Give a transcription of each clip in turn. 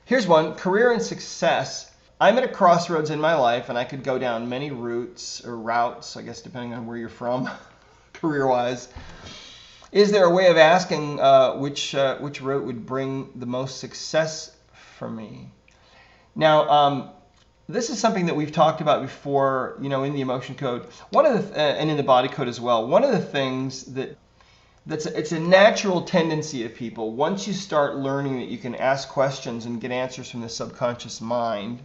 Here's one, career and success. I'm at a crossroads in my life, and I could go down many routes, I guess, depending on where you're from, career-wise. Is there a way of asking which route would bring the most success for me? Now, this is something that we've talked about before, in the emotion code. One of the and in the body code as well. One of the things it's a natural tendency of people. Once you start learning that you can ask questions and get answers from the subconscious mind,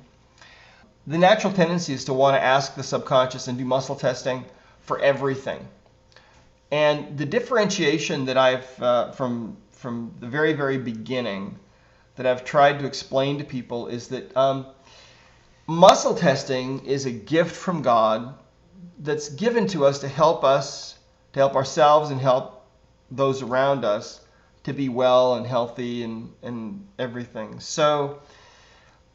the natural tendency is to want to ask the subconscious and do muscle testing for everything. And the differentiation that I've from the very, very beginning that I've tried to explain to people is that muscle testing is a gift from God that's given to us, to help ourselves and help those around us to be well and healthy and everything. So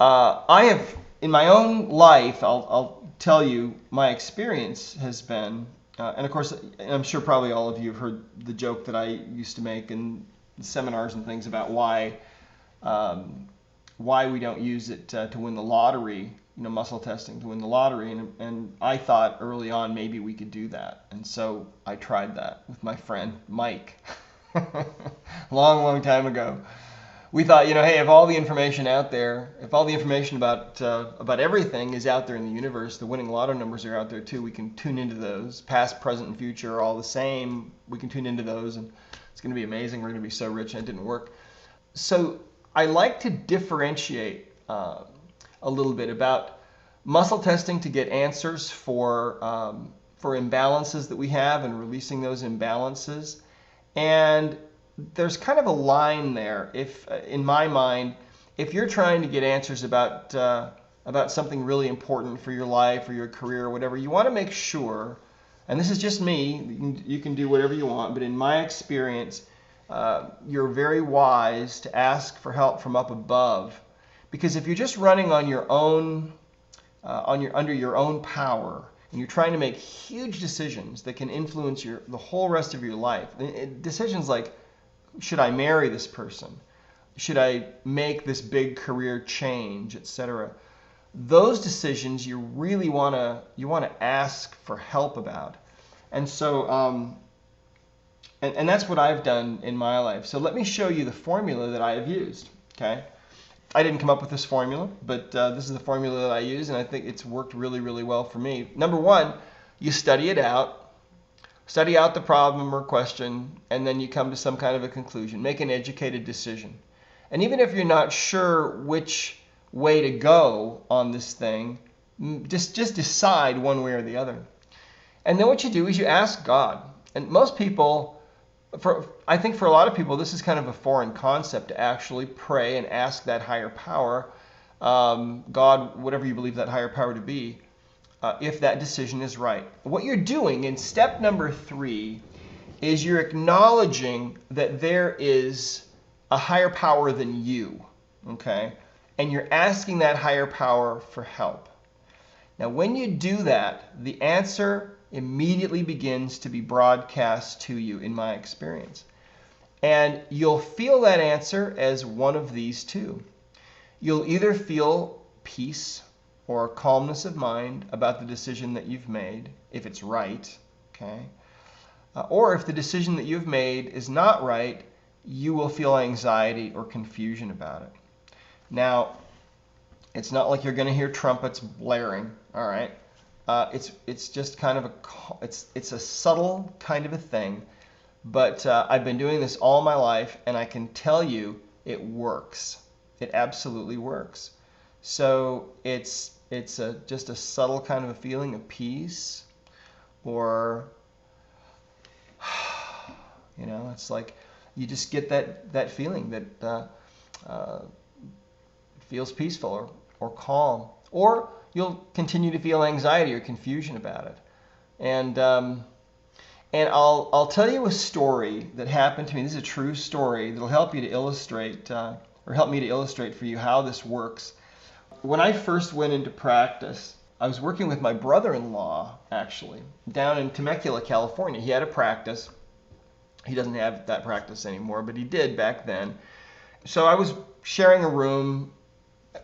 I have, in my own life, I'll tell you, my experience has been, and of course, I'm sure probably all of you have heard the joke that I used to make in seminars and things about why we don't use it to win the lottery, muscle testing to win the lottery. And I thought early on maybe we could do that. And so I tried that with my friend Mike, long, long time ago. We thought, hey, if all the information out there, if all the information about everything is out there in the universe, the winning lotto numbers are out there too. We can tune into those. Past, present, and future are all the same. We can tune into those, and it's going to be amazing. We're going to be so rich, and it didn't work. So I like to differentiate a little bit about muscle testing to get answers for imbalances that we have and releasing those imbalances. And there's kind of a line there. If in my mind, if you're trying to get answers about something really important for your life or your career or whatever, you want to make sure, and this is just me, you can do whatever you want, but in my experience, you're very wise to ask for help from up above, because if you're just running on your own, under your own power, and you're trying to make huge decisions that can influence the whole rest of your life, decisions like, should I marry this person? Should I make this big career change, etc.? Those decisions you really want to ask for help about. And so and that's what I've done in my life. So let me show you the formula that I have used. Okay, I didn't come up with this formula, but this is the formula that I use, and I think it's worked really, really well for me. Number one, you study it out. Study out the problem or question, and then you come to some kind of a conclusion. Make an educated decision. And even if you're not sure which way to go on this thing, just decide one way or the other. And then what you do is you ask God. And most people, I think for a lot of people, this is kind of a foreign concept to actually pray and ask that higher power, God, whatever you believe that higher power to be, if that decision is right. What you're doing in step number 3 is you're acknowledging that there is a higher power than you, okay? And you're asking that higher power for help. Now, when you do that, the answer immediately begins to be broadcast to you, in my experience. And you'll feel that answer as one of these two. You'll either feel peace or calmness of mind about the decision that you've made, if it's right, okay? Or if the decision that you've made is not right, you will feel anxiety or confusion about it. Now, it's not like you're going to hear trumpets blaring, all right? It's just kind of it's a subtle kind of a thing, but I've been doing this all my life, and I can tell you it works. It absolutely works. So it's just a subtle kind of a feeling of peace, or it's like you just get that feeling that feels peaceful or calm, or you'll continue to feel anxiety or confusion about it. And I'll tell you a story that happened to me. This is a true story that'll help you to illustrate, or help me to illustrate for you how this works. When I first went into practice, I was working with my brother-in-law, actually, down in Temecula, California. He had a practice. He doesn't have that practice anymore, but he did back then. So I was sharing a room,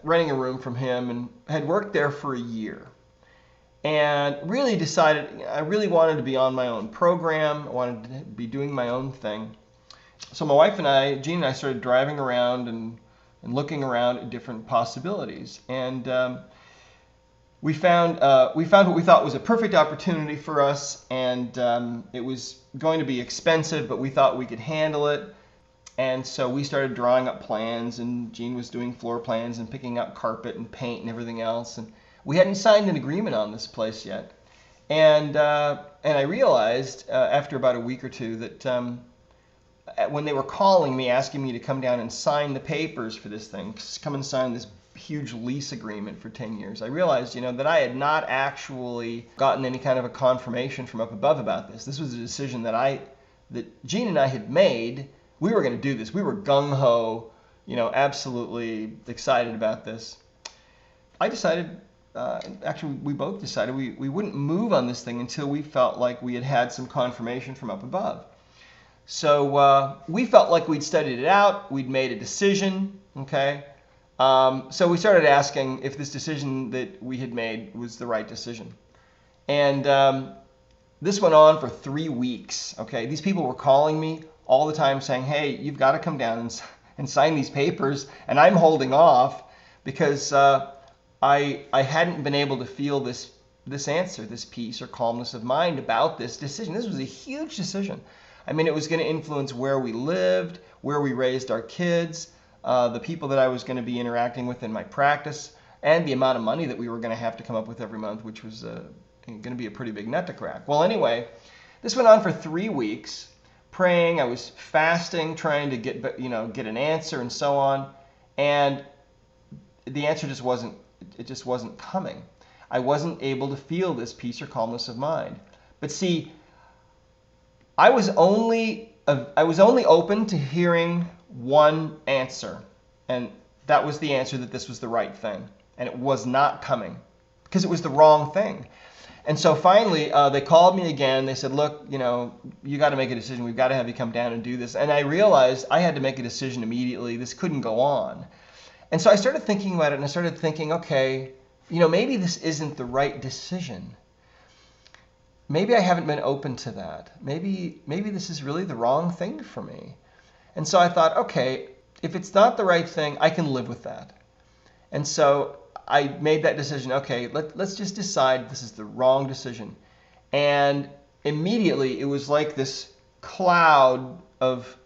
renting a room from him, and had worked there for a year. And really decided I really wanted to be on my own program. I wanted to be doing my own thing. So my wife and I, Jean and I, started driving around and looking around at different possibilities. And we found what we thought was a perfect opportunity for us. And it was going to be expensive, but we thought we could handle it. And so we started drawing up plans, and Jean was doing floor plans and picking out carpet and paint and everything else. And we hadn't signed an agreement on this place yet. And I realized after about a week or two that when they were calling me, asking me to come down and sign the papers for this thing, come and sign this huge lease agreement for 10 years, I realized, that I had not actually gotten any kind of a confirmation from up above about this. This was a decision that Jean and I had made. We were going to do this. We were gung-ho, absolutely excited about this. I decided, actually we both decided we wouldn't move on this thing until we felt like we had some confirmation from up above. So we felt like we'd studied it out, we'd made a decision, okay? So we started asking if this decision that we had made was the right decision. And this went on for 3 weeks, okay? These people were calling me all the time saying, hey, you've got to come down and sign these papers, and I'm holding off because I hadn't been able to feel this answer, this peace or calmness of mind about this decision. This was a huge decision. I mean, it was going to influence where we lived, where we raised our kids, the people that I was going to be interacting with in my practice, and the amount of money that we were going to have to come up with every month, which was going to be a pretty big nut to crack. Well, anyway, this went on for 3 weeks. Praying, I was fasting, trying to get an answer and so on, and the answer just wasn't coming. I wasn't able to feel this peace or calmness of mind. But see, I was only open to hearing one answer, and that was the answer that this was the right thing, and it was not coming because it was the wrong thing. And so finally, they called me again. They said, look, you got to make a decision. We've got to have you come down and do this. And I realized I had to make a decision immediately. This couldn't go on. And so I started thinking about it, and I started thinking, okay, maybe this isn't the right decision. Maybe I haven't been open to that. Maybe this is really the wrong thing for me. And so I thought, okay, if it's not the right thing, I can live with that. And so I made that decision. Okay, let's just decide this is the wrong decision. And immediately it was like this cloud of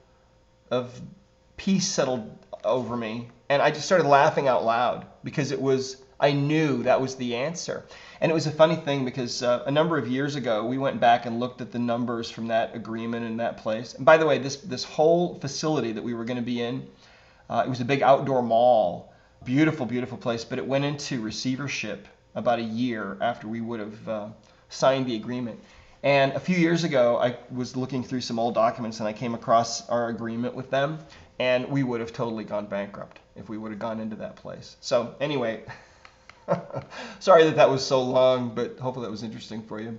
peace settled over me, and I just started laughing out loud because I knew that was the answer. And it was a funny thing because a number of years ago we went back and looked at the numbers from that agreement in that place. And by the way, this whole facility that we were going to be in, it was a big outdoor mall. Beautiful, beautiful place, but it went into receivership about a year after we would have signed the agreement. And a few years ago, I was looking through some old documents and I came across our agreement with them, and we would have totally gone bankrupt if we would have gone into that place. So anyway, sorry that was so long, but hopefully that was interesting for you.